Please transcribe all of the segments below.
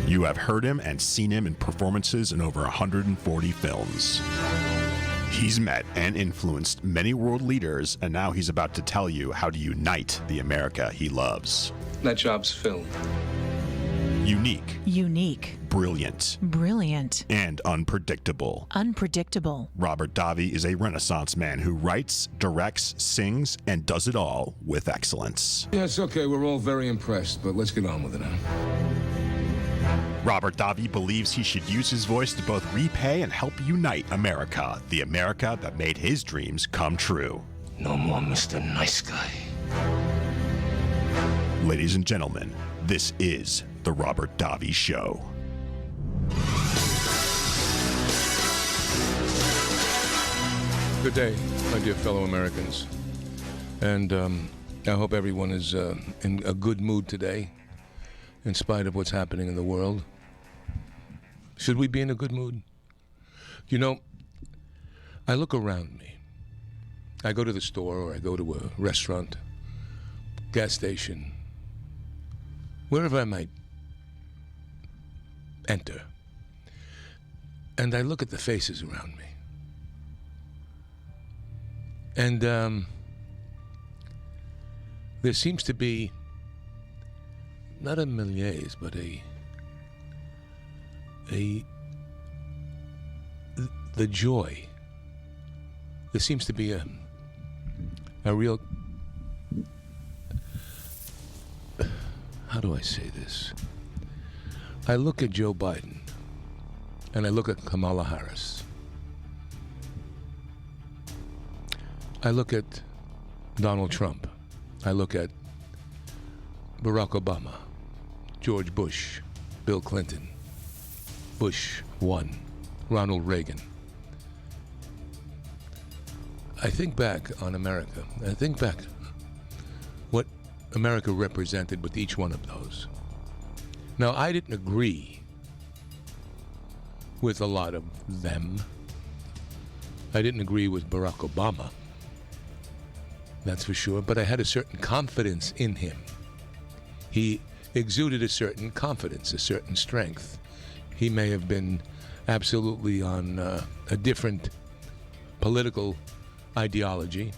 You have heard him and seen him in performances in over 140 films. He's met and influenced many world leaders, and now he's about to tell you how to unite the America he loves. That job's filled. Unique. Unique. Brilliant. Brilliant. And unpredictable. Unpredictable. Robert Davi is a Renaissance man who writes, directs, sings, and does it all with excellence. Yeah, it's okay. We're all very impressed, but let's get on with it now. Robert Davi believes he should use his voice to both repay and help unite America, the America that made his dreams come true. No more Mr. Nice Guy. Ladies and gentlemen, this is The Robert Davi Show. Good day, my dear fellow Americans. And I hope everyone is in a good mood today, in spite of what's happening in the world. Should we be in a good mood? You know, I look around me. I go to the store or I go to a restaurant, gas station, wherever I might enter. And I look at the faces around me. And there seems to be not a malaise, but the joy. There seems to be a real, how do I say this? I look at Joe Biden and I look at Kamala Harris. I look at Donald Trump. I look at Barack Obama, George Bush, Bill Clinton, Bush 1, Ronald Reagan. I think back on America. I think back what America represented with each one of those. Now, I didn't agree with a lot of them. I didn't agree with Barack Obama. That's for sure, but I had a certain confidence in him. He exuded a certain confidence, a certain strength. He may have been absolutely on a different political ideology,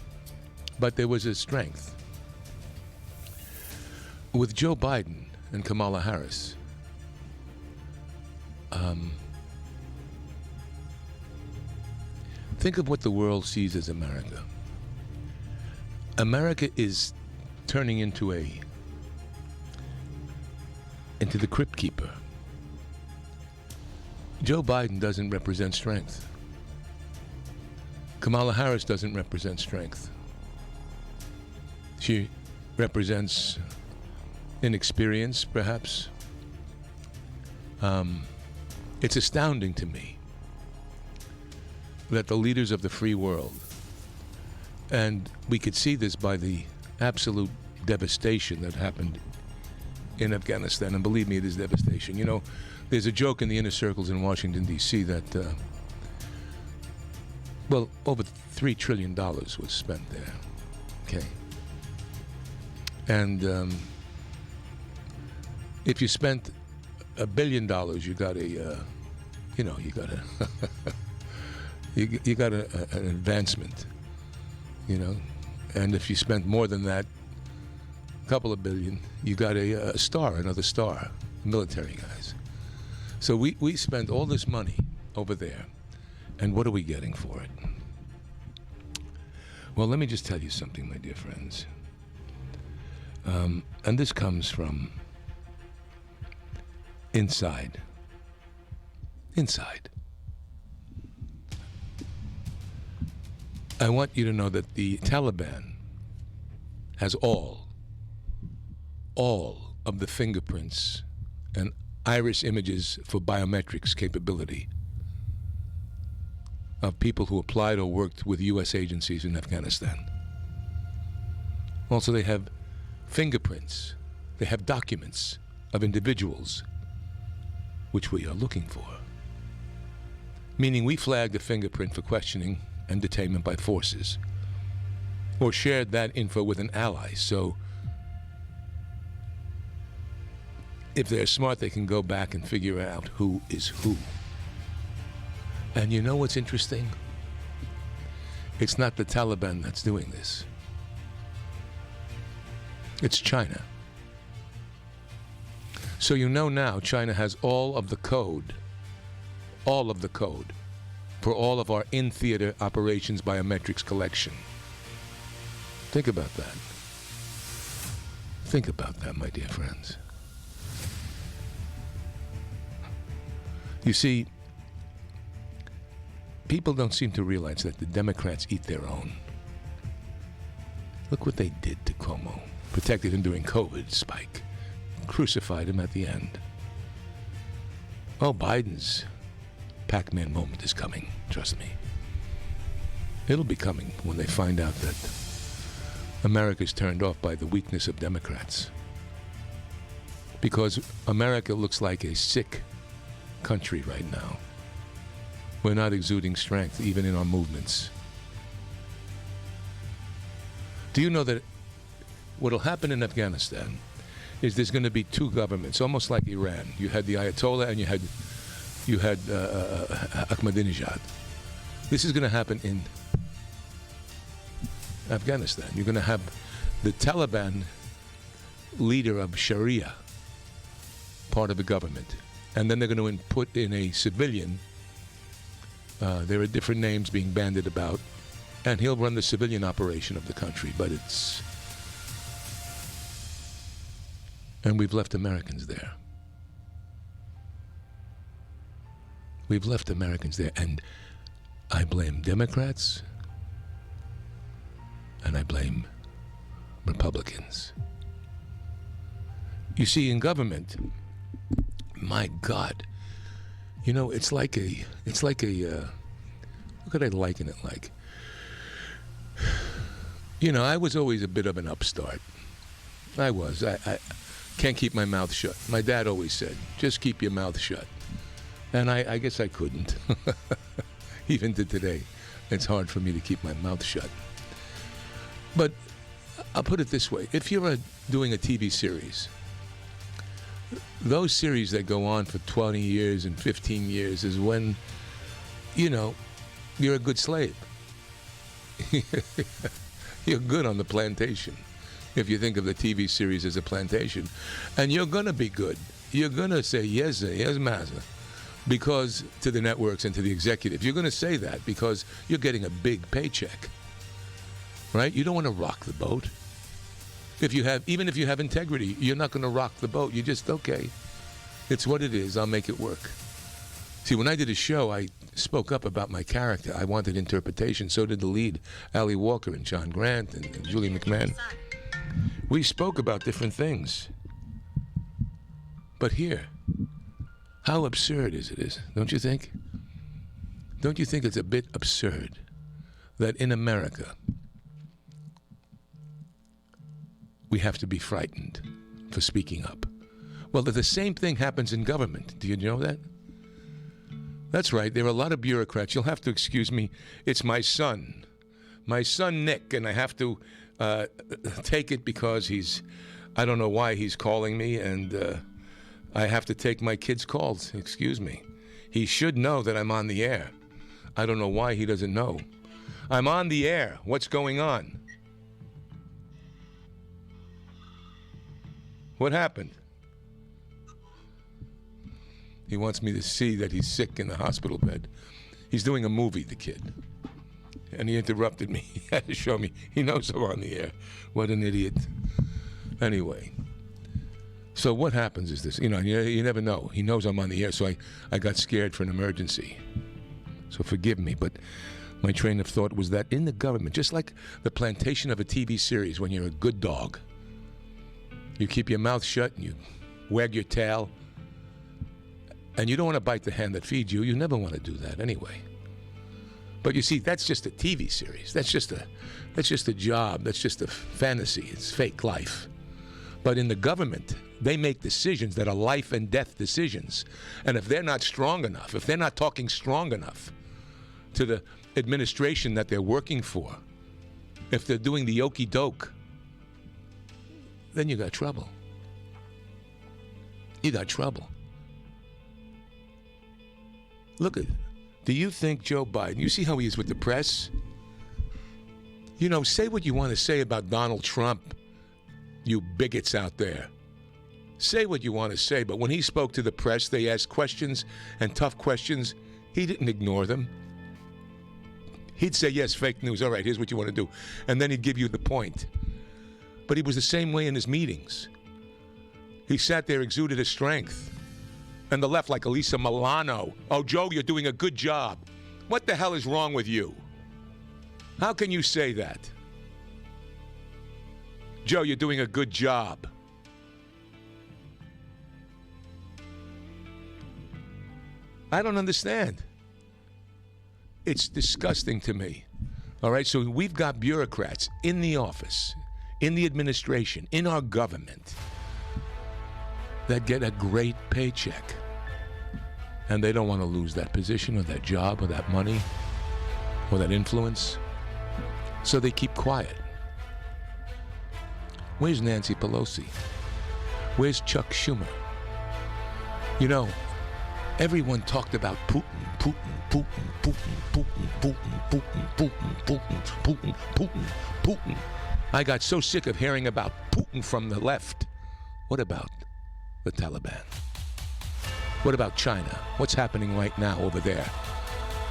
but there was a strength. With Joe Biden and Kamala Harris, think of what the world sees as America. America is turning into the crypt keeper. Joe Biden doesn't represent strength. Kamala Harris doesn't represent strength. She represents inexperience, perhaps. It's astounding to me that the leaders of the free world, and we could see this by the absolute devastation that happened in Afghanistan, and believe me, it is devastation. You know, there's a joke in the inner circles in Washington, D.C. that, over $3 trillion was spent there. Okay. And if you spent $1 billion, you got you got an advancement. You know, and if you spent more than that, a couple of billion, you got another star, military guys. So we spent all this money over there, and what are we getting for it? Well, let me just tell you something, my dear friends. And this comes from inside. I want you to know that the Taliban has all of the fingerprints and iris images for biometrics capability of people who applied or worked with U.S. agencies in Afghanistan. Also, they have fingerprints, they have documents of individuals which we are looking for. Meaning we flagged a fingerprint for questioning and detainment by forces, or shared that info with an ally. So if they're smart, they can go back and figure out who is who. And you know what's interesting? It's not the Taliban that's doing this. It's China. So you know now China has all of the code for all of our in-theater operations biometrics collection. Think about that. Think about that, my dear friends. You see, people don't seem to realize that the Democrats eat their own. Look what they did to Cuomo. Protected him during COVID spike. Crucified him at the end. Oh, Biden's Pac-Man moment is coming. Trust me. It'll be coming when they find out that America's turned off by the weakness of Democrats. Because America looks like a sick country right now. We're not exuding strength, even in our movements. Do you know that what'll happen in Afghanistan is there's going to be two governments, almost like Iran. You had the Ayatollah and you had Ahmadinejad. This is going to happen in Afghanistan. You're going to have the Taliban leader of Sharia, part of the government. And then they're going to put in a civilian. There are different names being bandied about. And he'll run the civilian operation of the country. But it's... And we've left Americans there. We've left Americans there. And I blame Democrats. And I blame Republicans. You see, in government, my God, you know, it's like a, what could I liken it like? You know, I was always a bit of an upstart. I was. I can't keep my mouth shut. My dad always said, just keep your mouth shut. And I guess I couldn't. Even to today, it's hard for me to keep my mouth shut. But I'll put it this way. If you're doing a TV series, those series that go on for 20 years and 15 years is when, you know, you're a good slave. You're good on the plantation. If you think of the TV series as a plantation. And you're going to be good. You're going to say, yes, sir, yes, master. Because to the networks and to the executive, you're going to say that because you're getting a big paycheck. Right? You don't want to rock the boat. Even if you have integrity, you're not going to rock the boat. You just, okay, it's what it is. I'll make it work. See, when I did a show, I spoke up about my character. I wanted interpretation. So did the lead, Ali Walker and John Grant and Julie McMahon. We spoke about different things. But here, how absurd is it, don't you think? Don't you think it's a bit absurd that in America, we have to be frightened for speaking up? Well, the same thing happens in government. Do you know that? That's right. There are a lot of bureaucrats. You'll have to excuse me. It's my son Nick, and I have to take it because I don't know why he's calling me, and I have to take my kid's calls. Excuse me. He should know that I'm on the air. I don't know why he doesn't know. I'm on the air. What's going on? What happened? He wants me to see that he's sick in the hospital bed. He's doing a movie, the kid. And he interrupted me. He had to show me. He knows I'm on the air. What an idiot. Anyway. So what happens is this. You know, you never know. He knows I'm on the air, so I got scared for an emergency. So forgive me, but my train of thought was that in the government, just like the plantation of a TV series, when you're a good dog, you keep your mouth shut and you wag your tail. And you don't want to bite the hand that feeds you. You never want to do that anyway. But you see, that's just a TV series. That's just a job. That's just a fantasy. It's fake life. But in the government, they make decisions that are life and death decisions. And if they're not strong enough, if they're not talking strong enough to the administration that they're working for, if they're doing the okey doke, then you got trouble. you got trouble. Look at, do you think Joe Biden, you see how he is with the press? You know, say what you want to say about Donald Trump, you bigots out there. Say what you want to say, but when he spoke to the press, they asked questions and tough questions. He didn't ignore them. He'd say, yes, fake news. All right, here's what you want to do. And then he'd give you the point. But he was the same way in his meetings. He sat there, exuded a strength. And the left, like Elisa Milano. Oh, Joe, you're doing a good job. What the hell is wrong with you? How can you say that? Joe, you're doing a good job. I don't understand. It's disgusting to me. All right, so we've got bureaucrats in the office, in the administration, in our government that get a great paycheck. And they don't want to lose that position or that job or that money or that influence. So they keep quiet. Where's Nancy Pelosi? Where's Chuck Schumer? You know, everyone talked about Putin. I got so sick of hearing about Putin from the left. What about the Taliban? What about China? What's happening right now over there?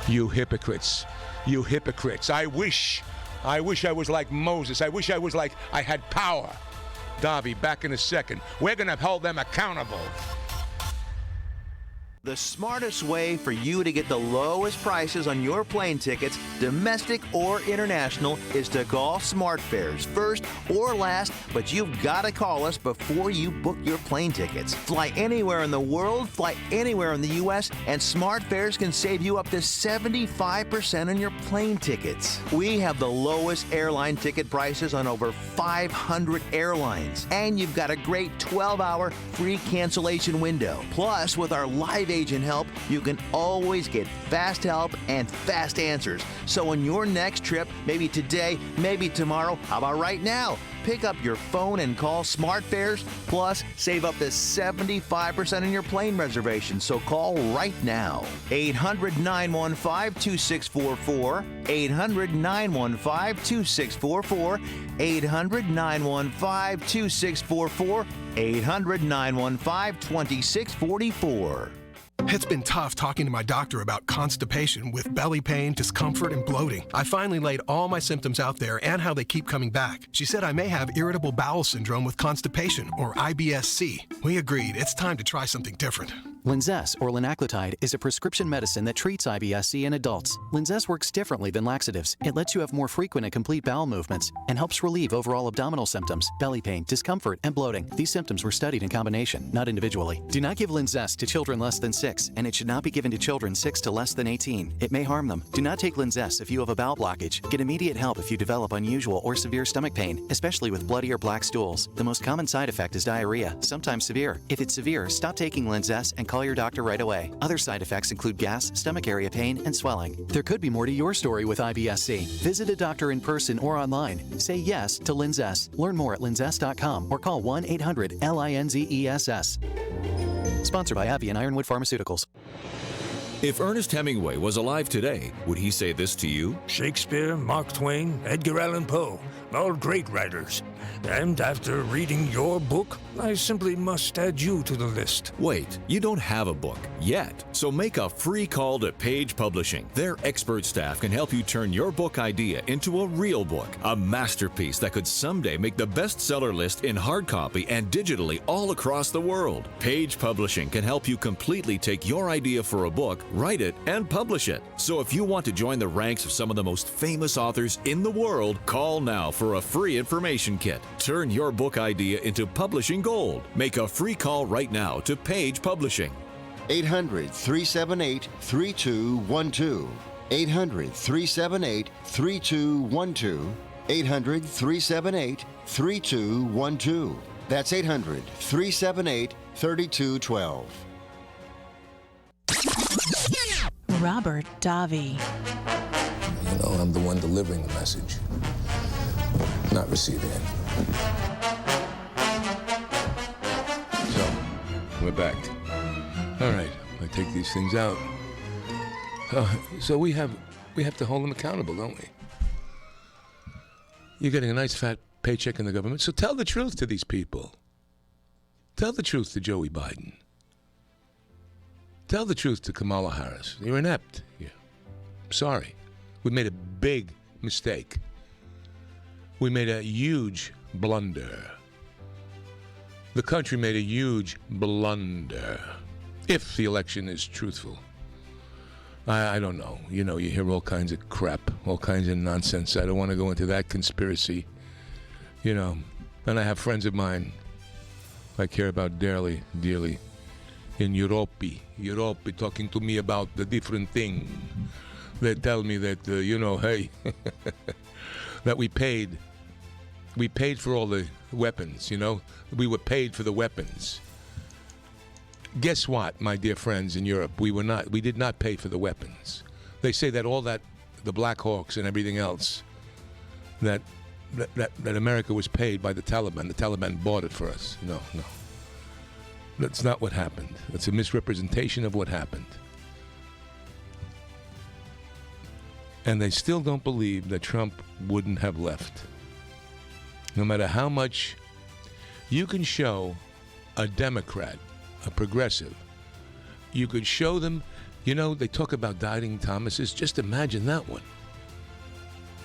You hypocrites. You hypocrites. I wish I was like Moses. I wish I was like I had power. Davi, back in a second. We're going to hold them accountable. The smartest way for you to get the lowest prices on your plane tickets, domestic or international, is to call SmartFares first or last, but you've got to call us before you book your plane tickets. Fly anywhere in the world, fly anywhere in the U.S., and SmartFares can save you up to 75% on your plane tickets. We have the lowest airline ticket prices on over 500 airlines, and you've got a great 12-hour free cancellation window. Plus, with our live agent help, you can always get fast help and fast answers. So on your next trip, maybe today, maybe tomorrow, how about right now? Pick up your phone and call SmartFares, plus save up to 75% on your plane reservation. So call right now. 800-915-2644. 800-915-2644. 800-915-2644. 800-915-2644. It's been tough talking to my doctor about constipation with belly pain, discomfort, and bloating. I finally laid all my symptoms out there and how they keep coming back. She said I may have irritable bowel syndrome with constipation, or IBS-C. We agreed it's time to try something different. Linzess, or linaclotide, is a prescription medicine that treats IBS-C in adults. Linzess works differently than laxatives. It lets you have more frequent and complete bowel movements and helps relieve overall abdominal symptoms, belly pain, discomfort, and bloating. These symptoms were studied in combination, not individually. Do not give Linzess to children less than 6, and it should not be given to children 6 to less than 18. It may harm them. Do not take Linzess if you have a bowel blockage. Get immediate help if you develop unusual or severe stomach pain, especially with bloody or black stools. The most common side effect is diarrhea, sometimes severe. If it's severe, stop taking Linzess and call your doctor right away. Other side effects include gas, stomach area pain, and swelling. There could be more to your story with IBS-C. Visit a doctor in person or online. Say yes to Linzess. Learn more at linzess.com or call 1-800-LINZESS. Sponsored by Avian Ironwood Pharmaceuticals. If Ernest Hemingway was alive today, would he say this to you? Shakespeare, Mark Twain, Edgar Allan Poe, all great writers. And after reading your book, I simply must add you to the list. Wait, you don't have a book yet, so make a free call to Page Publishing. Their expert staff can help you turn your book idea into a real book, a masterpiece that could someday make the bestseller list in hard copy and digitally all across the world. Page Publishing can help you completely take your idea for a book, write it, and publish it. So if you want to join the ranks of some of the most famous authors in the world, call now for a free information kit. Turn your book idea into publishing gold. Make a free call right now to Page Publishing. 800-378-3212. 800-378-3212. 800-378-3212. That's 800-378-3212. Robert Davi. You know, I'm the one delivering the message, not receiving it. So, We're back. All right, I take these things out. So we have to hold them accountable, don't we? You're getting a nice fat paycheck in the government, so tell the truth to these people. Tell the truth to Joey Biden. Tell the truth to Kamala Harris. You're inept. Yeah. Sorry. We made a big mistake. We made a huge blunder. The country made a huge blunder. If the election is truthful. I don't know. You know, you hear all kinds of crap, all kinds of nonsense. I don't want to go into that conspiracy. You know, and I have friends of mine I care about dearly in Europe, talking to me about the different thing. They tell me that, hey, that we paid for all the weapons, We were paid for the weapons. Guess what, my dear friends in Europe? We did not pay for the weapons. They say that all that, the Black Hawks and everything else, that America was paid by the Taliban. The Taliban bought it for us. No. That's not what happened. That's a misrepresentation of what happened. And they still don't believe that Trump wouldn't have left. No matter how much you can show a Democrat, a progressive, you could show them, they talk about doubting Thomases. Just imagine that one.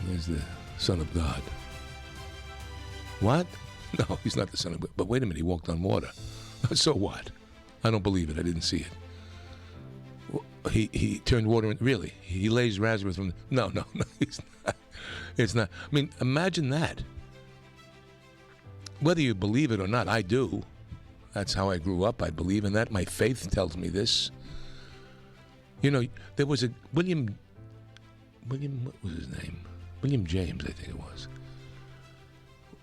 There's the Son of God. What? No, he's not the Son of God. But wait a minute, he walked on water. So what? I don't believe it. I didn't see it. He turned water in. Really? He lays raspberries from. No. He's not. It's not. I mean, imagine that. Whether you believe it or not, I do. That's how I grew up. I believe in that. My faith tells me this. There was a William. What was his name? William James, I think it was.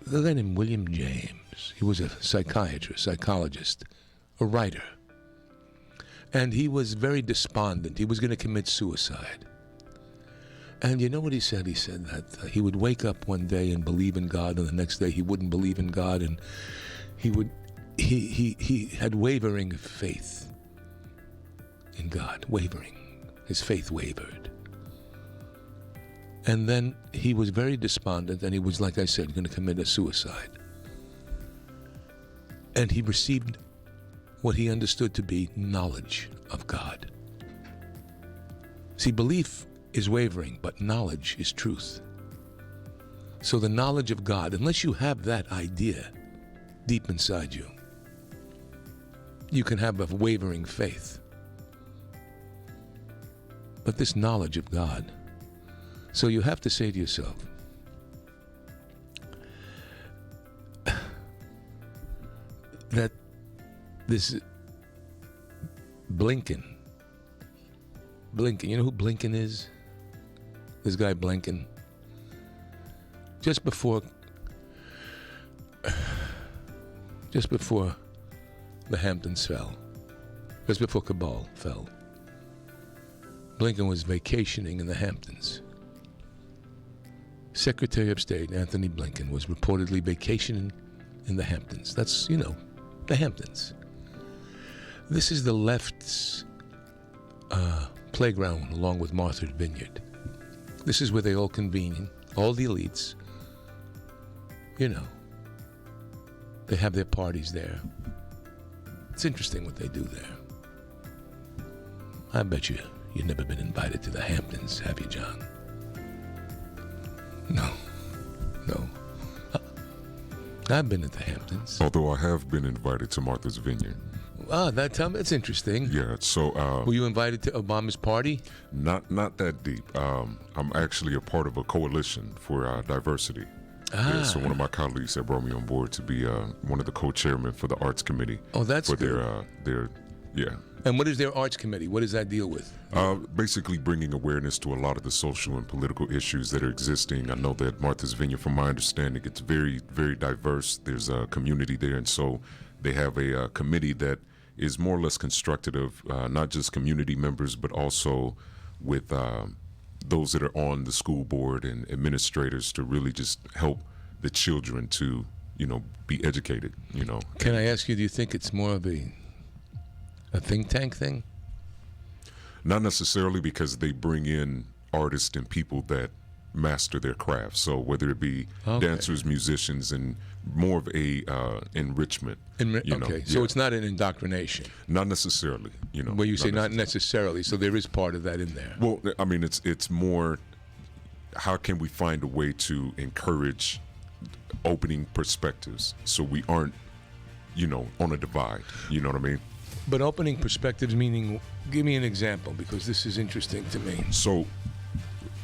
The guy named William James. He was a psychiatrist, psychologist, a writer. And he was very despondent. He was going to commit suicide. And you know what he said? He said that he would wake up one day and believe in God, and the next day he wouldn't believe in God, and he had wavering faith in God, wavering. His faith wavered. And then he was very despondent, and he was, like I said, going to commit a suicide. And he received what he understood to be knowledge of God. See, belief is wavering, but knowledge is truth. So the knowledge of God, unless you have that idea deep inside you, you can have a wavering faith. But this knowledge of God, so you have to say to yourself, that this Blinken, you know who Blinken is? This guy Blinken. Just before the Hamptons fell, just before Kabul fell, Blinken was vacationing in the Hamptons. Secretary of State Anthony Blinken was reportedly vacationing in the Hamptons. That's, the Hamptons. This is the left's playground along with Martha's Vineyard. This is where they all convene, all the elites. They have their parties there. It's interesting what they do there. I bet you've never been invited to the Hamptons, have you, John? No. I've been at the Hamptons. Although I have been invited to Martha's Vineyard. That's interesting. Yeah, so... were you invited to Obama's party? Not that deep. I'm actually a part of a coalition for diversity. Yeah, so one of my colleagues had brought me on board to be one of the co-chairmen for the Arts Committee. Oh, that's for good. their And what is their Arts Committee? What does that deal with? Basically bringing awareness to a lot of the social and political issues that are existing. I know that Martha's Vineyard, from my understanding, it's very, very diverse. There's a community there, and so they have a committee that is more or less constructed of not just community members, but also with those that are on the school board and administrators to really just help the children to, be educated, Can I ask you, do you think it's more of a a think tank thing? Not necessarily, because they bring in artists and people that master their craft. So whether it be dancers, musicians, and more of a enrichment. So it's not an indoctrination. Not necessarily, Well, you say not necessarily, so there is part of that in there. Well, I mean, it's more, how can we find a way to encourage opening perspectives so we aren't, on a divide, you know what I mean? But opening perspectives meaning, give me an example, because this is interesting to me. So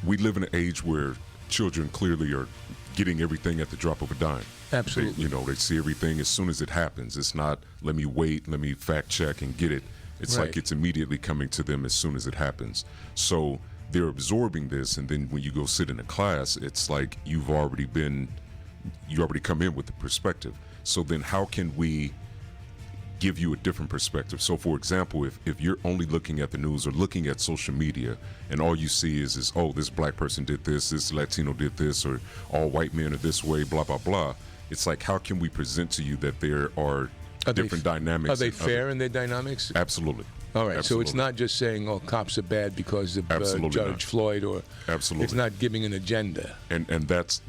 we live in an age where children clearly are getting everything at the drop of a dime. Absolutely. They see everything as soon as it happens. It's not, let me wait, let me fact check and get it. It's like it's immediately coming to them as soon as it happens. So they're absorbing this, and then when you go sit in a class, it's like you already come in with the perspective. So then how can we give you a different perspective? So for example, if you're only looking at the news or looking at social media and all you see is oh, this black person did this Latino did this, or all white men are this way, blah blah blah, it's like, how can we present to you that there are different dynamics? Are they fair in their dynamics? Absolutely. All right. Absolutely. So it's not just saying, oh, cops are bad because of Judge Floyd, or absolutely, it's not giving an agenda. And that's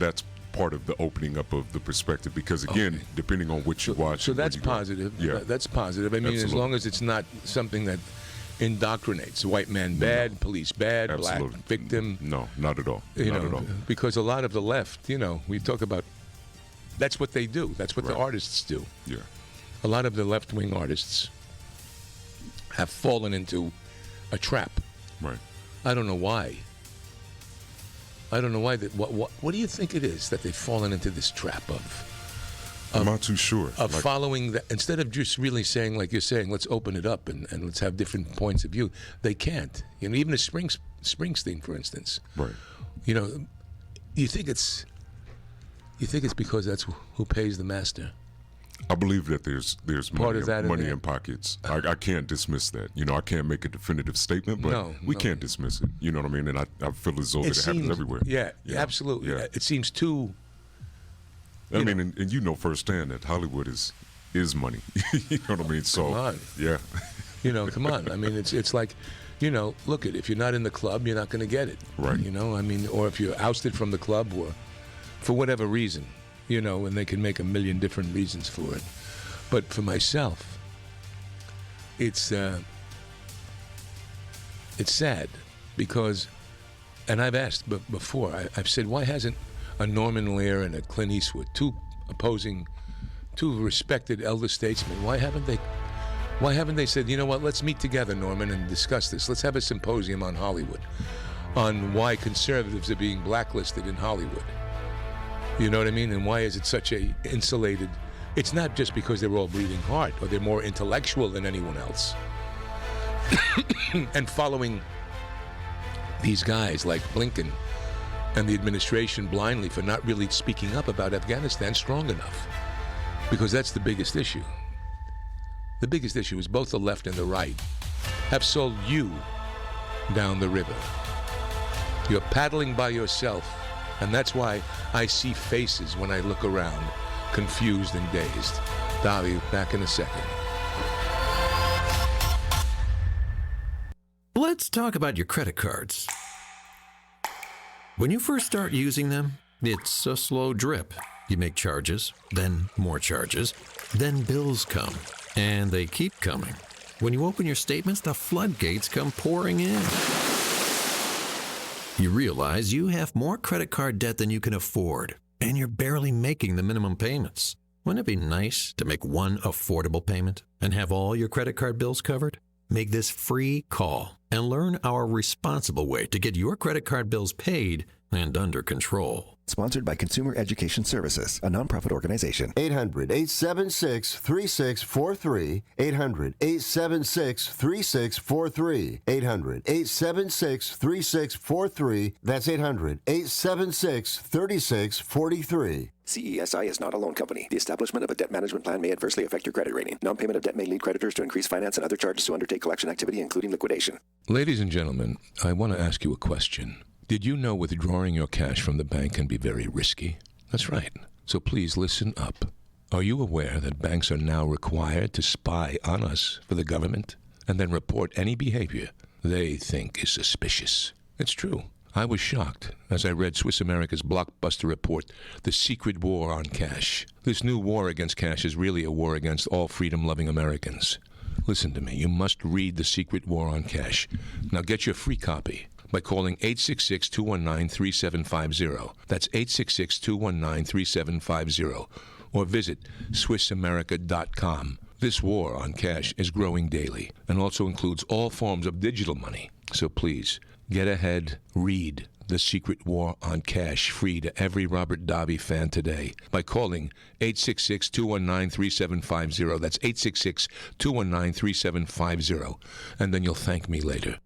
part of the opening up of the perspective, because again, depending on what you watch. So that's positive. Yeah. That's positive. I mean, as long as it's not something that indoctrinates. White man bad, police bad, black victim. No, not at all. Not at all. Because a lot of the left, we talk about, that's what they do. That's what the artists do. Yeah. A lot of the left-wing artists have fallen into a trap. Right. I don't know why. What do you think it is that they've fallen into this trap of? I'm not too sure. Of following that, instead of just really saying, like you're saying, let's open it up and let's have different points of view. They can't. Even a Springsteen, for instance. Right. You think it's because that's who pays the master? I believe that there's part of that money in pockets. I can't dismiss that. I can't make a definitive statement, but we can't dismiss it. You know what I mean? And I feel as though that it happens everywhere. Yeah, absolutely. Yeah. It seems too. I mean, and you know firsthand that Hollywood is money. You know what I mean? So come on. Yeah. Come on. I mean, it's like, look if you're not in the club, you're not going to get it. Right. I mean, or if you're ousted from the club, or for whatever reason. And they can make a million different reasons for it. But for myself, it's sad because, and I've asked before, I've said, why hasn't a Norman Lear and a Clint Eastwood, two respected elder statesmen, why haven't they said, you know what, let's meet together, Norman, and discuss this. Let's have a symposium on Hollywood, on why conservatives are being blacklisted in Hollywood. You know what I mean? And why is it such a insulated? It's not just because they're all bleeding heart or they're more intellectual than anyone else. And following these guys like Blinken and the administration blindly for not really speaking up about Afghanistan strong enough. Because that's the biggest issue. The biggest issue is both the left and the right have sold you down the river. You're paddling by yourself. And that's why I see faces when I look around, confused and dazed. Davi, back in a second. Let's talk about your credit cards. When you first start using them, it's a slow drip. You make charges, then more charges, then bills come, and they keep coming. When you open your statements, the floodgates come pouring in. You realize you have more credit card debt than you can afford, and you're barely making the minimum payments. Wouldn't it be nice to make one affordable payment and have all your credit card bills covered? Make this free call and learn our responsible way to get your credit card bills paid and under control. Sponsored by Consumer Education Services, a nonprofit organization. 800-876-3643. 800-876-3643. 800-876-3643. That's 800-876-3643. CESI is not a loan company. The establishment of a debt management plan may adversely affect your credit rating. Non-payment of debt may lead creditors to increase finance and other charges to undertake collection activity, including liquidation. Ladies and gentlemen, I want to ask you a question. Did you know withdrawing your cash from the bank can be very risky? That's right. So please listen up. Are you aware that banks are now required to spy on us for the government? and then report any behavior they think is suspicious. It's true. I was shocked as I read Swiss America's blockbuster report, The Secret War on Cash. This new war against cash is really a war against all freedom-loving Americans. Listen to me. You must read The Secret War on Cash. Now get your free copy by calling 866-219-3750. That's 866-219-3750. Or visit SwissAmerica.com. This war on cash is growing daily and also includes all forms of digital money. So please, get ahead, read The Secret War on Cash free to every Robert Davi fan today by calling 866-219-3750. That's 866-219-3750. And then you'll thank me later.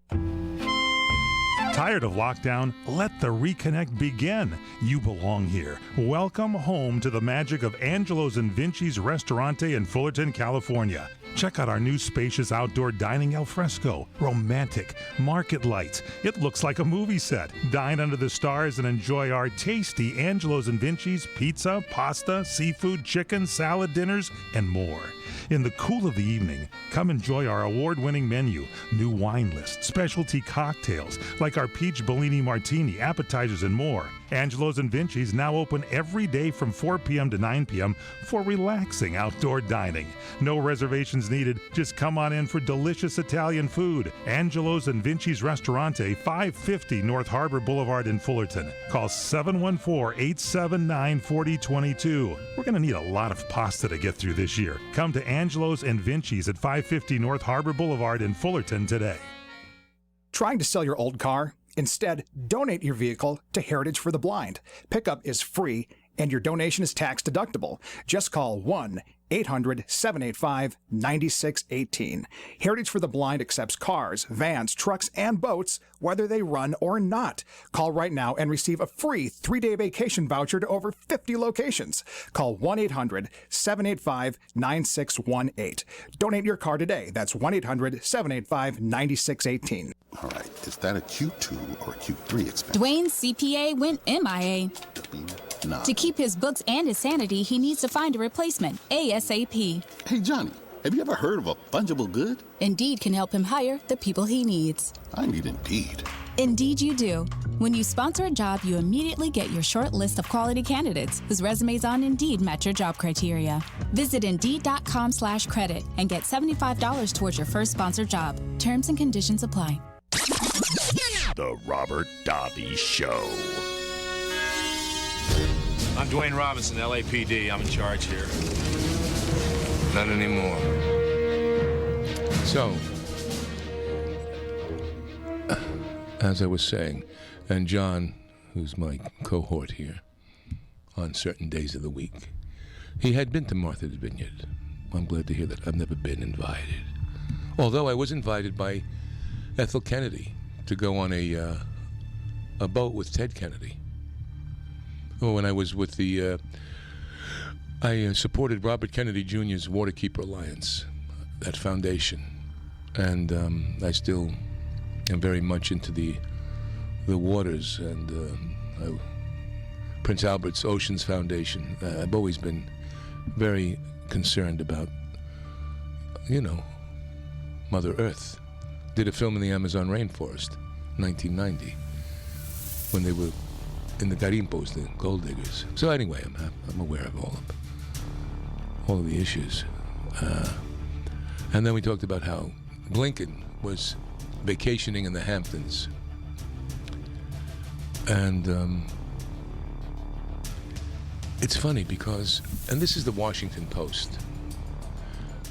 Tired of lockdown? Let the reconnect begin. You belong here. Welcome home to the magic of Angelo's and Vinci's Restaurante in Fullerton, California. Check out our new spacious outdoor dining al fresco. Romantic. Market lights. It looks like a movie set. Dine under the stars and enjoy our tasty Angelo's and Vinci's pizza, pasta, seafood, chicken, salad dinners, and more. In the cool of the evening, come enjoy our award-winning menu, new wine list, specialty cocktails like our peach Bellini martini, appetizers, and more. Angelo's and Vinci's now open every day from 4 p.m. to 9 p.m. for relaxing outdoor dining. No reservations needed. Just come on in for delicious Italian food. Angelo's and Vinci's Restaurante, 550 North Harbor Boulevard in Fullerton. Call 714-879-4022. We're going to need a lot of pasta to get through this year. Come to Angelo's and Vinci's at 550 North Harbor Boulevard in Fullerton today. Trying to sell your old car? Instead, donate your vehicle to Heritage for the Blind. Pickup is free, and your donation is tax deductible. Just call 1-800-785-9618. Heritage for the Blind accepts cars, vans, trucks, and boats, whether they run or not. Call right now and receive a free 3-day vacation voucher to over 50 locations. Call 1-800-785-9618. Donate your car today. That's 1-800-785-9618. All right, is that a Q2 or a Q3 expense? Dwayne's CPA went MIA. To keep his books and his sanity, he needs to find a replacement ASAP. Hey, Johnny, have you ever heard of a fungible good? Indeed can help him hire the people he needs. I need Indeed. Indeed you do. When you sponsor a job, you immediately get your short list of quality candidates whose resumes on Indeed match your job criteria. Visit Indeed.com/credit and get $75 towards your first sponsored job. Terms and conditions apply. The Robert Davi Show. I'm Dwayne Robinson, LAPD. I'm in charge here. Not anymore. So, as I was saying, and John, who's my cohort here, on certain days of the week, he had been to Martha's Vineyard. I'm glad to hear that. I've never been invited. Although I was invited by Ethel Kennedy to go on a boat with Ted Kennedy. When I was with the, I supported Robert Kennedy Jr.'s Waterkeeper Alliance, that foundation, and I still am very much into the waters and Prince Albert's Oceans Foundation. I've always been very concerned about, Mother Earth. Did a film in the Amazon rainforest, 1990, when they were in the garimpos, the gold diggers. So anyway, I'm aware of all of the issues. And then we talked about how Blinken was vacationing in the Hamptons. And it's funny because, and this is the Washington Post,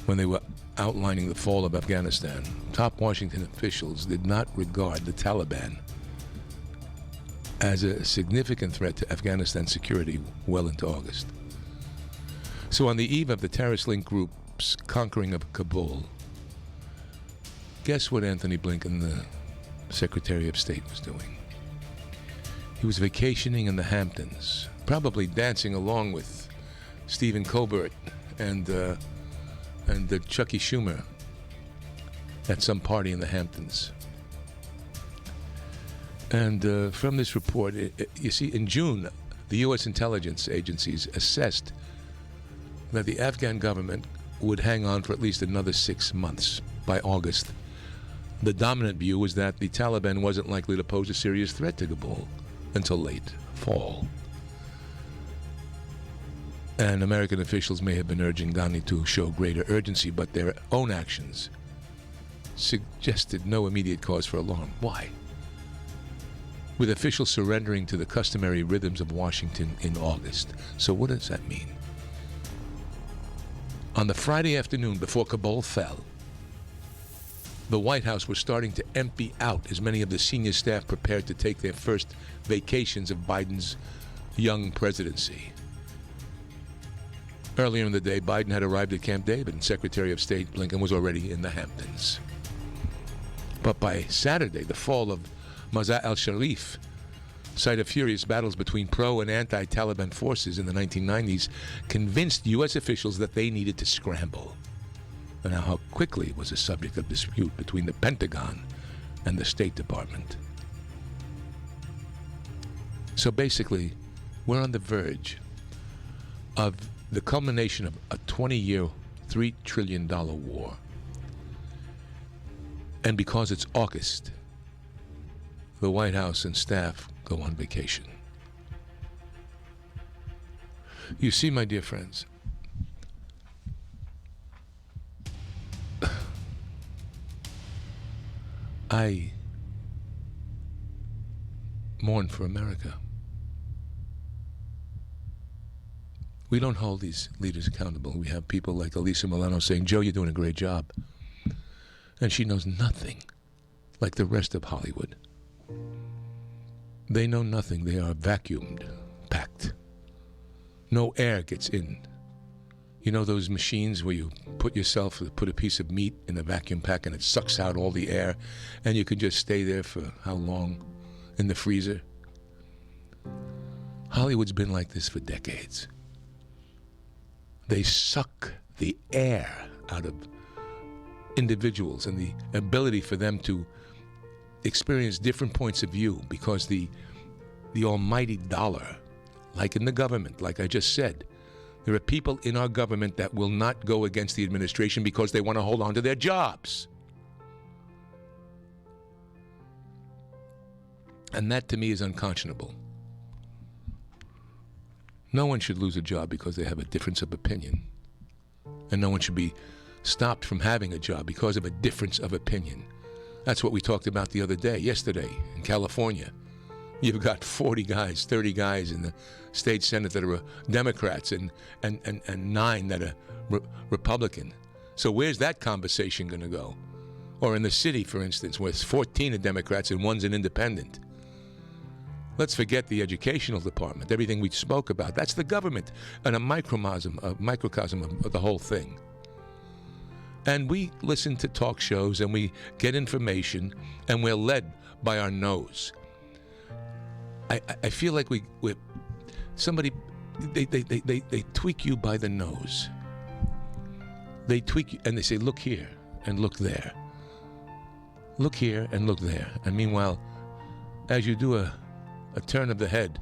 when they were outlining the fall of Afghanistan, top Washington officials did not regard the Taliban as a significant threat to Afghanistan security well into August. So on the eve of the terrorist-linked group's conquering of Kabul, guess what Anthony Blinken, the Secretary of State, was doing? He was vacationing in the Hamptons, probably dancing along with Stephen Colbert and Chucky Schumer at some party in the Hamptons. And from this report, you see, in June, the U.S. intelligence agencies assessed that the Afghan government would hang on for at least another 6 months. By August, The dominant view was that the Taliban wasn't likely to pose a serious threat to Kabul until late fall. And American officials may have been urging Ghani to show greater urgency, but their own actions suggested no immediate cause for alarm. Why? With officials surrendering to the customary rhythms of Washington in August. So what does that mean? On the Friday afternoon before Kabul fell, the White House was starting to empty out as many of the senior staff prepared to take their first vacations of Biden's young presidency. Earlier in the day, Biden had arrived at Camp David, and Secretary of State Blinken was already in the Hamptons. But by Saturday, the fall of Mazar al-Sharif, site of furious battles between pro- and anti-Taliban forces in the 1990s, convinced U.S. officials that they needed to scramble. And how quickly it was a subject of dispute between the Pentagon and the State Department. So basically, we're on the verge of the culmination of a 20-year, $3 trillion war. And because it's August, the White House and staff go on vacation. You see, my dear friends, I mourn for America. We don't hold these leaders accountable. We have people like Elisa Milano saying, Joe, you're doing a great job. And she knows nothing, like the rest of Hollywood. They know nothing. They are vacuumed, packed. No air gets in. You know those machines where you put a piece of meat in a vacuum pack and it sucks out all the air and you can just stay there for how long in the freezer? Hollywood's been like this for decades. They suck the air out of individuals and the ability for them to experience different points of view because the almighty dollar, like in the government, like I just said, there are people in our government that will not go against the administration because they want to hold on to their jobs. And that, to me, is unconscionable. No one should lose a job because they have a difference of opinion. And no one should be stopped from having a job because of a difference of opinion. That's what we talked about yesterday in California. You've got 40 guys, 30 guys in the state senate that are Democrats and 9 that are Republican. So where's that conversation going to go? Or in the city, for instance, where 14 are Democrats and 1's an independent. Let's forget the educational department, everything we spoke about. That's the government and a microcosm of the whole thing. And we listen to talk shows and we get information and we're led by our nose. I feel like we're somebody, they tweak you by the nose. They tweak you and they say, look here and look there. Look here and look there. And meanwhile, as you do a turn of the head,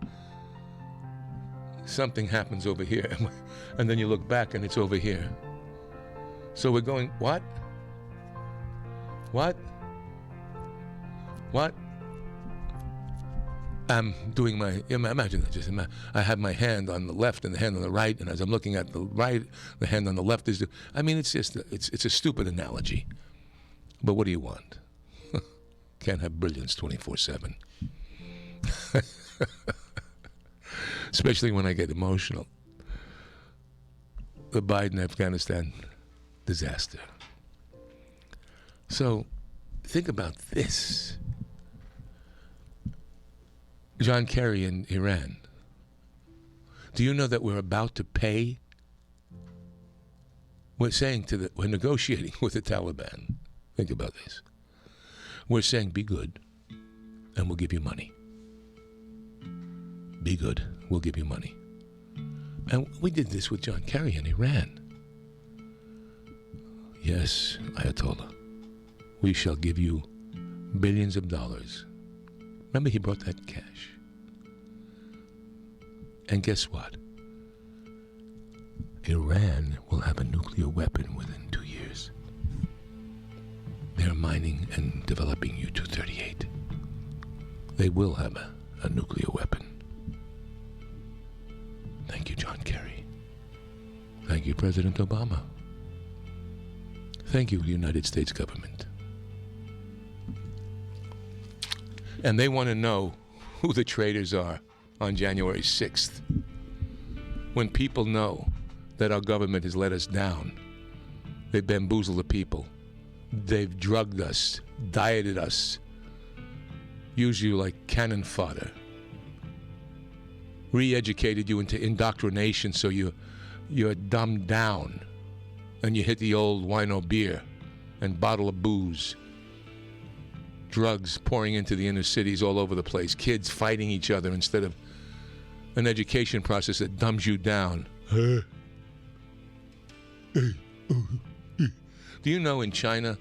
something happens over here. And then you look back and it's over here. So we're going, what? What? What? I'm doing imagine that, I have my hand on the left and the hand on the right, and as I'm looking at the right, the hand on the left is, it's just, it's a stupid analogy. But what do you want? Can't have brilliance 24/7. Especially when I get emotional. The Biden-Afghanistan disaster. So, think about this. John Kerry in Iran. Do you know that we're about to pay? We're negotiating with the Taliban. Think about this. We're saying, be good, and we'll give you money. Be good, we'll give you money. And we did this with John Kerry in Iran. Yes, Ayatollah, we shall give you billions of dollars. Remember, he brought that cash. And guess what? Iran will have a nuclear weapon within 2 years. They're mining and developing U-238. They will have a nuclear weapon. Thank you, John Kerry. Thank you, President Obama. Thank you, United States government. And they want to know who the traitors are on January 6th. When people know that our government has let us down, they bamboozle the people. They've drugged us, dieted us, use you like cannon fodder, re-educated you into indoctrination so you're dumbed down and you hit the old wino beer and bottle of booze. Drugs pouring into the inner cities all over the place. Kids fighting each other instead of an education process that dumbs you down. Do you know in China,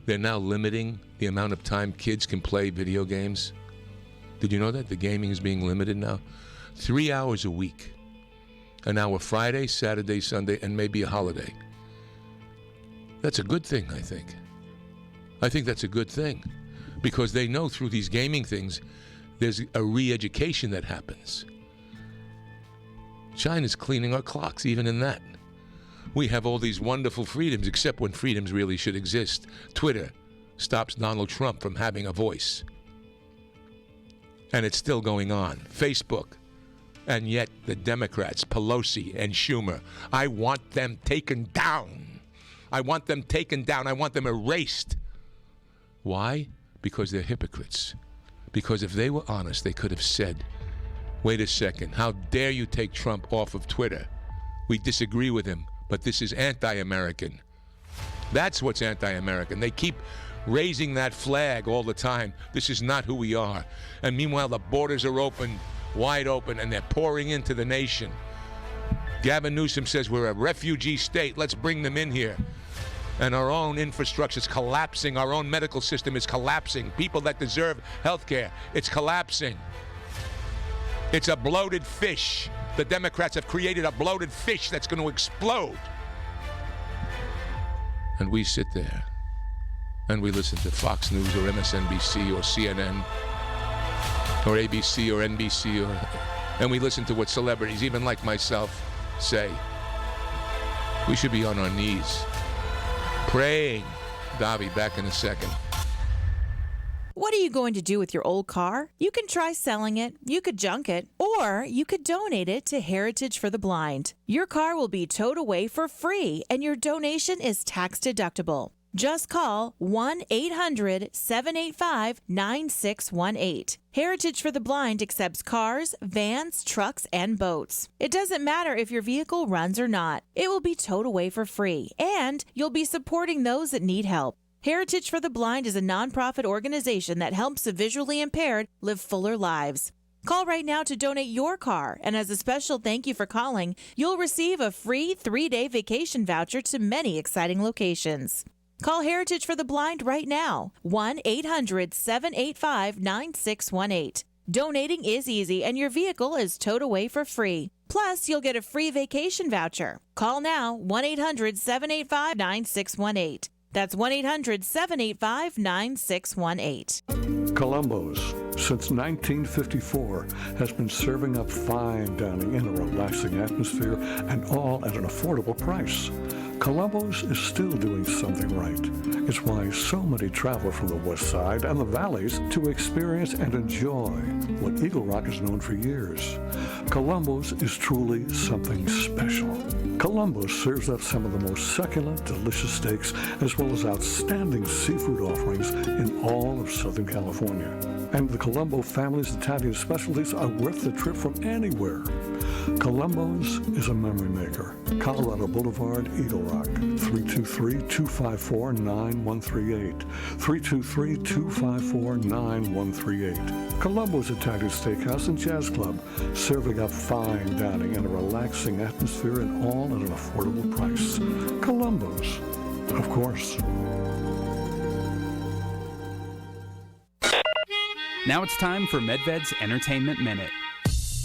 they're now limiting the amount of time kids can play video games? Did you know that? The gaming is being limited now. 3 hours a week. An hour Friday, Saturday, Sunday, and maybe a holiday. That's a good thing, I think. I think that's a good thing. Because they know through these gaming things, there's a re-education that happens. China's cleaning our clocks, even in that. We have all these wonderful freedoms, except when freedoms really should exist. Twitter stops Donald Trump from having a voice. And it's still going on. Facebook. And yet the Democrats, Pelosi and Schumer, I want them taken down. I want them taken down. I want them erased. Why? Because they're hypocrites. Because if they were honest, they could have said, wait a second, how dare you take Trump off of Twitter? We disagree with him, but this is anti-American. That's what's anti-American. They keep raising that flag all the time. This is not who we are. And meanwhile, the borders are open, wide open, and they're pouring into the nation. Gavin Newsom says we're a refugee state. Let's bring them in here. And our own infrastructure is collapsing. Our own medical system is collapsing. People that deserve health care, it's collapsing. It's a bloated fish. The Democrats have created a bloated fish that's going to explode. And we sit there and we listen to Fox News or MSNBC or CNN or ABC or NBC, and we listen to what celebrities, even like myself, say. We should be on our knees, praying. Davi, back in a second. What are you going to do with your old car? You can try selling it, you could junk it, or you could donate it to Heritage for the Blind. Your car will be towed away for free, and your donation is tax deductible. Just call 1-800-785-9618. Heritage for the Blind accepts cars, vans, trucks, and boats. It doesn't matter if your vehicle runs or not. It will be towed away for free, and you'll be supporting those that need help. Heritage for the Blind is a nonprofit organization that helps the visually impaired live fuller lives. Call right now to donate your car, and as a special thank you for calling, you'll receive a free 3-day vacation voucher to many exciting locations. Call Heritage for the Blind right now, 1-800-785-9618. Donating is easy, and your vehicle is towed away for free. Plus, you'll get a free vacation voucher. Call now, 1-800-785-9618. That's 1-800-785-9618. Columbo's, since 1954, has been serving up fine dining in a relaxing atmosphere and all at an affordable price. Columbo's is still doing something right. It's why so many travel from the West Side and the Valleys to experience and enjoy what Eagle Rock has known for years. Columbo's is truly something special. Columbo's serves up some of the most succulent, delicious steaks, as well as outstanding seafood offerings in all of Southern California. And the Columbo family's Italian specialties are worth the trip from anywhere. Columbo's is a memory maker. Colorado Boulevard, Eagle Rock, 323-254-9138. 323-254-9138. Columbo's Italian Steakhouse and Jazz Club, serving up fine dining in a relaxing atmosphere and all at an affordable price. Columbo's, of course. Now it's time for MedVed's Entertainment Minute.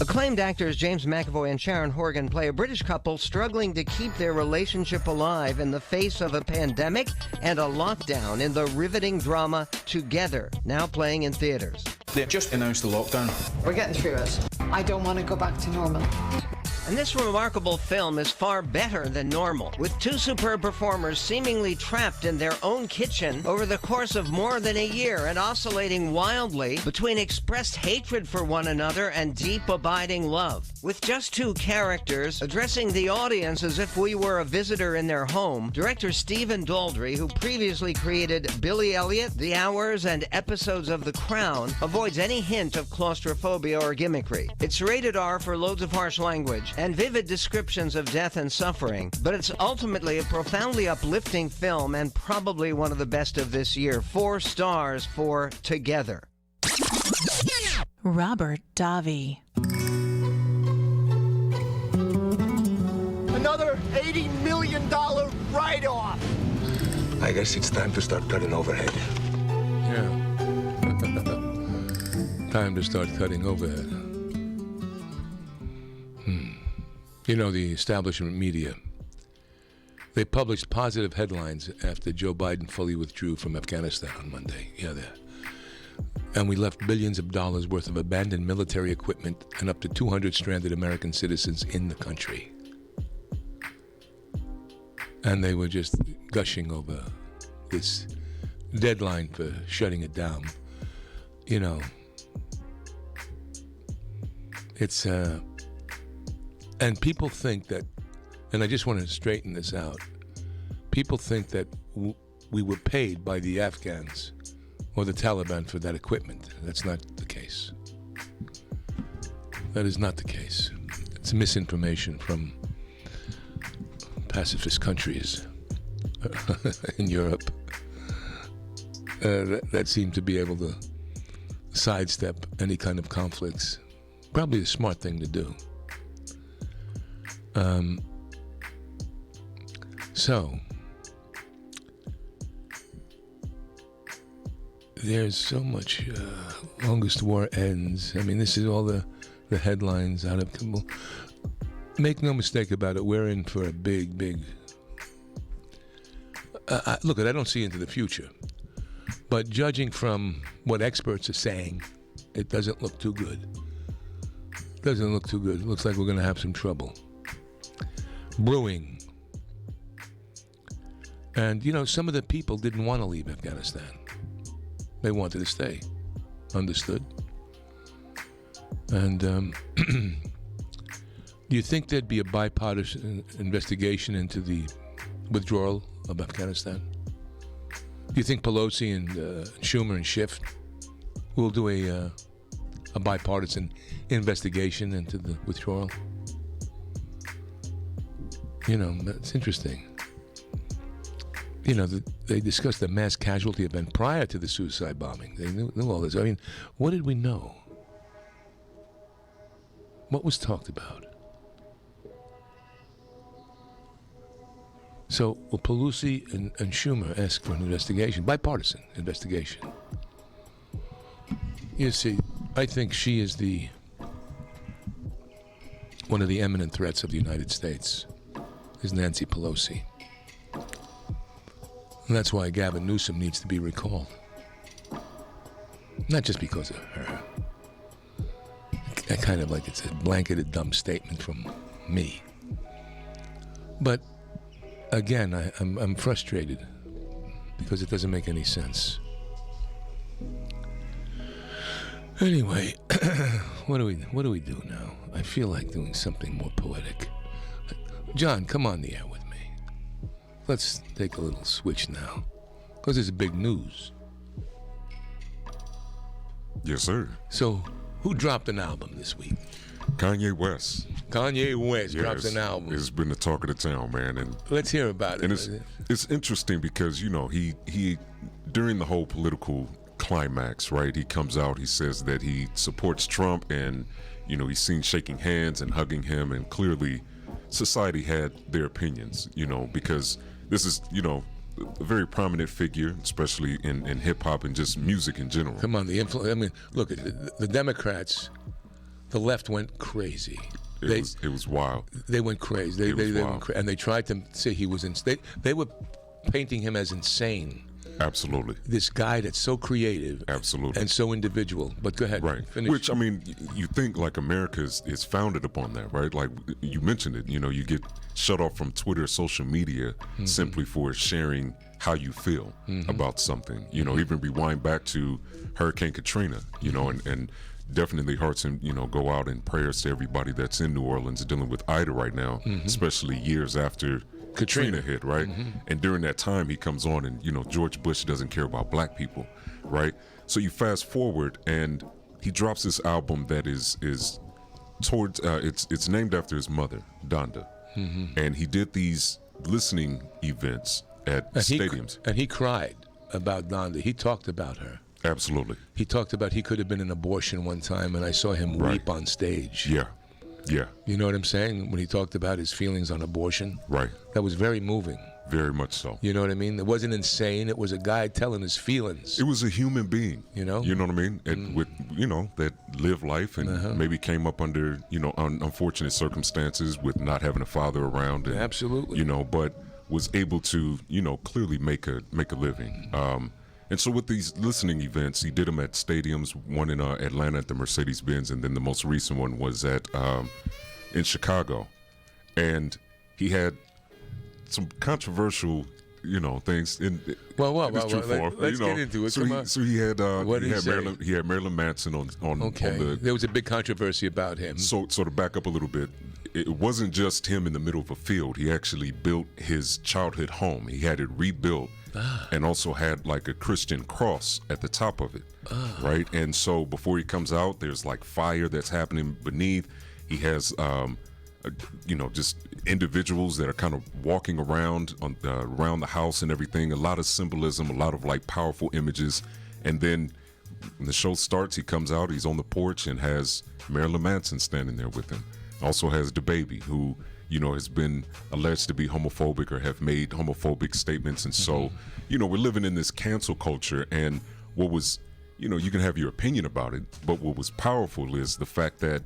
Acclaimed actors James McAvoy and Sharon Horgan play a British couple struggling to keep their relationship alive in the face of a pandemic and a lockdown in the riveting drama Together, now playing in theaters. They've just announced the lockdown. We're getting through it. I don't want to go back to normal. And this remarkable film is far better than normal, with two superb performers seemingly trapped in their own kitchen over the course of more than a year and oscillating wildly between expressed hatred for one another and deep abiding love. With just two characters addressing the audience as if we were a visitor in their home, director Stephen Daldry, who previously created Billy Elliot, The Hours, and episodes of The Crown, avoids any hint of claustrophobia or gimmickry. It's rated R for loads of harsh language and vivid descriptions of death and suffering, but it's ultimately a profoundly uplifting film and probably one of the best of this year. 4 stars for Together. Robert Davi. Another $80 million write-off. I guess it's time to start cutting overhead. Yeah. Time to start cutting overhead. You know, the establishment media, they published positive headlines after Joe Biden fully withdrew from Afghanistan on Monday. Yeah, and we left billions of dollars worth of abandoned military equipment and up to 200 stranded American citizens in the country. And they were just gushing over this deadline for shutting it down. You know, it's and people think that, and I just want to straighten this out, people think that we were paid by the Afghans or the Taliban for that equipment. That's not the case. That is not the case. It's misinformation from pacifist countries in Europe that seem to be able to sidestep any kind of conflicts. Probably a smart thing to do. So there's so much longest war ends. I mean, this is all the headlines out of Kabul. Make no mistake about it, we're in for a big look, I don't see into the future, but judging from what experts are saying, it doesn't look too good. It looks like we're going to have some trouble brewing. And, you know, some of the people didn't want to leave Afghanistan. They wanted to stay. Understood. And do you think there'd be a bipartisan investigation into the withdrawal of Afghanistan? Do you think Pelosi and Schumer and Schiff will do a bipartisan investigation into the withdrawal? You know, that's interesting. You know, they discussed the mass casualty event prior to the suicide bombing. They knew all this. I mean, what did we know? What was talked about? So, will Pelosi and Schumer ask for an investigation, bipartisan investigation? You see, I think she is one of the eminent threats of the United States, is Nancy Pelosi. And that's why Gavin Newsom needs to be recalled. Not just because of her. I kind of like it's a blanketed dumb statement from me. But again, I'm frustrated because it doesn't make any sense. Anyway, what do we do now? I feel like doing something more poetic. John, come on the air with me. Let's take a little switch now, because it's big news. Yes, sir. So, who dropped an album this week? Kanye West. Kanye West drops an album. It's been the talk of the town, man. And let's hear about it. And it's interesting because, you know, he during the whole political climax, right, he comes out, he says that he supports Trump, and, you know, he's seen shaking hands and hugging him, and clearly society had their opinions, you know, because this is, you know, a very prominent figure, especially in hip-hop and just music in general. Come on, I mean, look, the Democrats, the left went crazy. It was wild. They went crazy. They went and they tried to say he was they were painting him as insane. Absolutely. This guy that's so creative. Absolutely. And so individual. But go ahead. Right. Finish. Which, I mean, you think like America is founded upon that, right? Like you mentioned it, you get shut off from Twitter, social media simply for sharing how you feel about something. Even rewind back to Hurricane Katrina, and definitely hearts and go out in prayers to everybody that's in New Orleans dealing with Ida right now, especially years after Katrina hit, right? And during that time, he comes on and, George Bush doesn't care about black people, right? So you fast forward and he drops this album that is towards, it's named after his mother, Donda. And he did these listening events at stadiums. And he cried about Donda. He talked about her. Absolutely. He talked about he could have been an abortion one time, and I saw him weep on stage. Yeah. Yeah. You know what I'm saying? When he talked about his feelings on abortion. Right. That was very moving. Very much so. You know what I mean? It wasn't insane. It was a guy telling his feelings. It was a human being. You know what I mean? And with, that lived life and maybe came up under, unfortunate circumstances with not having a father around. And, absolutely. But was able to, clearly make a living. And so with these listening events, he did them at stadiums, one in Atlanta at the Mercedes-Benz, and then the most recent one was at in Chicago. And he had some controversial, things. Let's get into it. So he had Marilyn Manson on. Okay. There was a big controversy about him. So to back up a little bit, it wasn't just him in the middle of a field. He actually built his childhood home. He had it rebuilt. And also had like a Christian cross at the top of it, right? And so before he comes out, there's like fire that's happening beneath. He has, just individuals that are kind of walking around around the house and everything. A lot of symbolism, a lot of like powerful images. And then when the show starts, he comes out, he's on the porch and has Marilyn Manson standing there with him. Also has DaBaby, who has been alleged to be homophobic or have made homophobic statements. And so, we're living in this cancel culture. And what was, you can have your opinion about it, but what was powerful is the fact that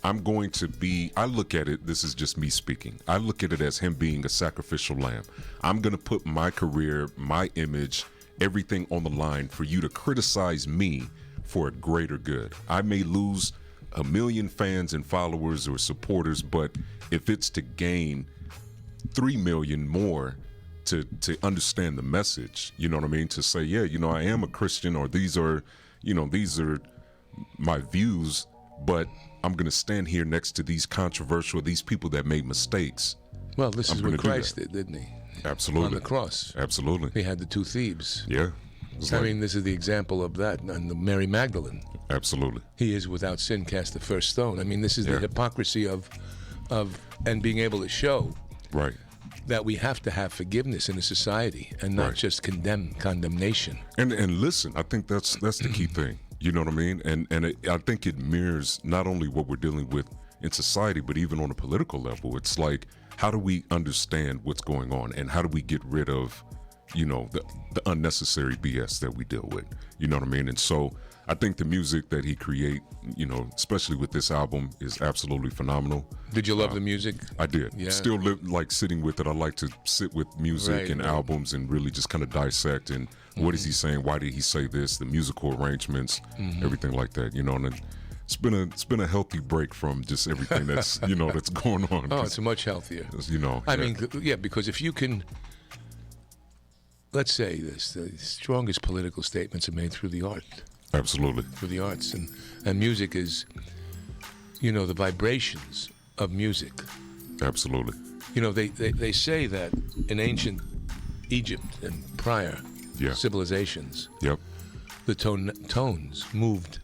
I look at it, this is just me speaking, I look at it as him being a sacrificial lamb. I'm going to put my career, my image, everything on the line for you to criticize me for a greater good. I may lose 1 million fans and followers or supporters, but if it's to gain 3 million more to understand the message, you know what I mean? To say, I am a Christian, or these are my views, but I'm going to stand here next to these these people that made mistakes. Well, this is what Christ did, didn't he? Absolutely. On the cross. Absolutely. He had the 2 thieves. Yeah. This is the example of that, and the Mary Magdalene. Absolutely. He is without sin cast the first stone. This is the hypocrisy of and being able to show that we have to have forgiveness in a society and not just condemnation. And listen, I think that's the key thing. You know what I mean? And I think it mirrors not only what we're dealing with in society, but even on a political level. It's like, how do we understand what's going on, and how do we get rid of the unnecessary BS that we deal with? You know what I mean? And so I think the music that he create, especially with this album, is absolutely phenomenal. Did you love the music? I did. Yeah. Still like sitting with it. I like to sit with music and albums and really just kind of dissect and what is he saying? Why did he say this? The musical arrangements, everything like that. And it's been a healthy break from just everything that's that's going on. Oh, it's much healthier. Because if you can. Let's say this, the strongest political statements are made through the art. Absolutely. Through the arts. And music is, the vibrations of music. Absolutely. They say that in ancient Egypt and prior civilizations, the tones moved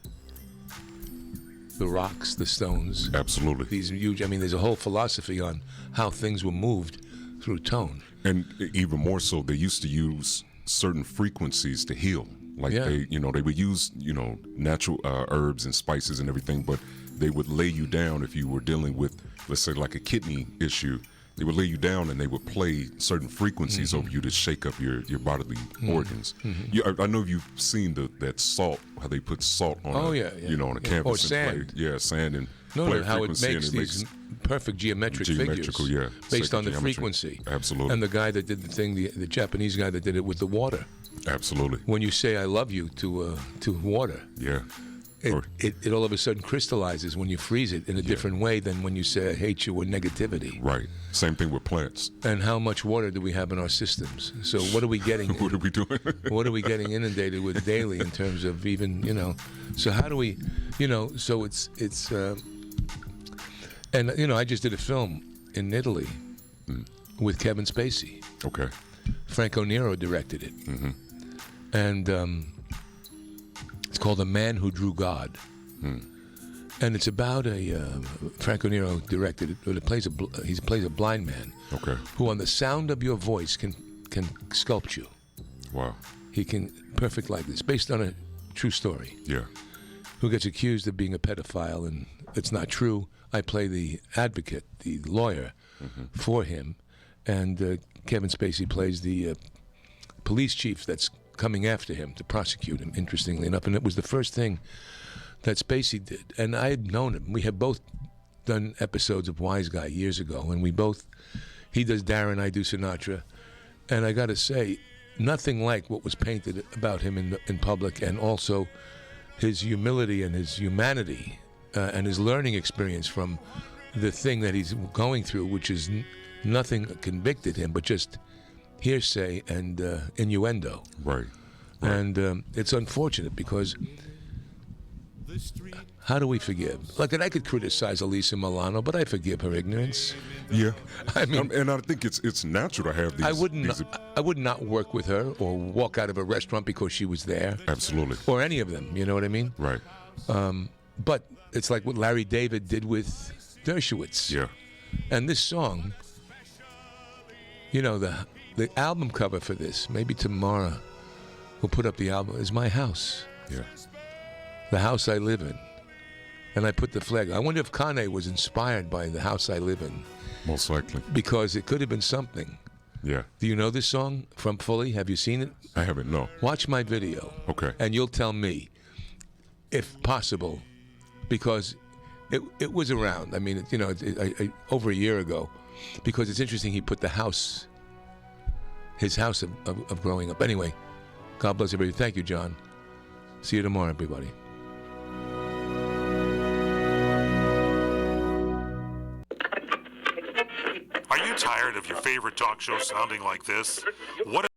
the rocks, the stones. Absolutely. These huge, there's a whole philosophy on how things were moved through tone. And even more so, they used to use certain frequencies to heal. Like they would use, natural herbs and spices and everything, but they would lay you down if you were dealing with, let's say, like a kidney issue. They would lay you down and they would play certain frequencies over you to shake up your bodily organs. I know you've seen that salt, how they put salt on on a canvas. Or and sand. Play, sand and No, how it makes these perfect geometric figures based on the frequency. Absolutely. And the guy that did the thing, the Japanese guy that did it with the water. Absolutely. When you say "I love you" to water, it all of a sudden crystallizes when you freeze it in a different way than when you say "I hate you" or negativity. Right. Same thing with plants. And how much water do we have in our systems? So what are we getting? What are we doing? What are we getting inundated with daily in terms of even So how do we, So it's and I just did a film in Italy with Kevin Spacey. Okay. Franco Nero directed it. And it's called The Man Who Drew God. And it's about Franco Nero directed it, but he plays a blind man who on the sound of your voice can sculpt you. Wow. He can, perfect like this, based on a true story. Yeah. Who gets accused of being a pedophile, and it's not true. I play the advocate, the lawyer for him, and Kevin Spacey plays the police chief that's coming after him to prosecute him, interestingly enough. And it was the first thing that Spacey did. And I had known him. We had both done episodes of Wise Guy years ago, and he does Darren, I do Sinatra. And I got to say, nothing like what was painted about him in public, and also his humility and his humanity and his learning experience from the thing that he's going through, which is nothing convicted him, but just hearsay and innuendo. Right. And it's unfortunate because how do we forgive? Like, I could criticize Elisa Milano, but I forgive her ignorance. Yeah. I mean, and I think it's natural to have these. I would not work with her or walk out of a restaurant because she was there. Absolutely. Or any of them. You know what I mean? Right. But it's like what Larry David did with Dershowitz. Yeah. And this song, the album cover for this, maybe tomorrow we'll put up the album, is my house. Yeah. The house I live in. And I put the flag. I wonder if Kanye was inspired by the house I live in. Most likely. Because it could have been something. Yeah. Do you know this song from Fully? Have you seen it? I haven't, no. Watch my video. Okay. And you'll tell me, if possible, because it was around. I mean, over a year ago. Because it's interesting, he put his house of growing up. Anyway, God bless everybody. Thank you, John. See you tomorrow, everybody. Are you tired of your favorite talk show sounding like this? What